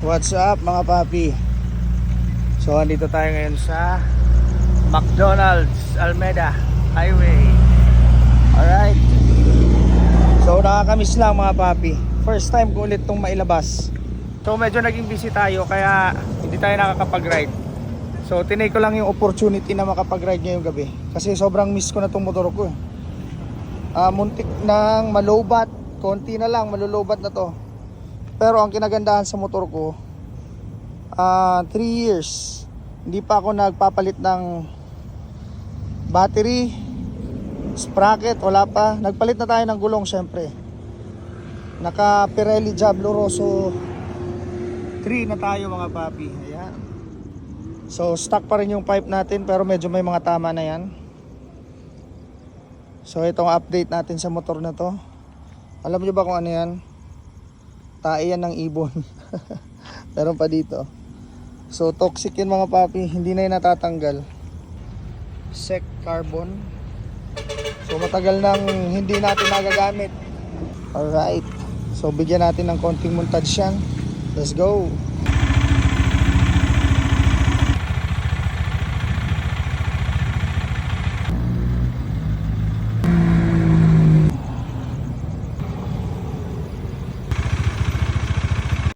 What's up mga papi? So andito tayo ngayon sa McDonald's Almeda Highway. Alright. So nakakamiss lang mga papi. First time ko ulit itong mailabas. So medyo naging busy tayo kaya hindi tayo nakakapag-ride. So tinake ko lang yung opportunity na makapag-ride ngayong gabi. Kasi sobrang miss ko na itong motor ko. Muntik nang malobat. Konti na lang, malolobat na to. Pero ang kinagandahan sa motor ko, 3 years hindi pa ako nagpapalit ng battery, sprocket, wala pa. Nagpalit na tayo ng gulong syempre. Naka Pirelli Diablo Rosso 3 na tayo mga papi. Ayan. So stock pa rin yung pipe natin pero medyo may mga tama na yan. So itong update natin sa motor na to. Alam nyo ba kung ano yan? Tae yan ng ibon. Meron pa dito. So toxic yun mga papi. Hindi na yun natatanggal. Sec carbon. So matagal nang hindi natin nagagamit. Alright. So bigyan natin ng konting montage yan. Let's go.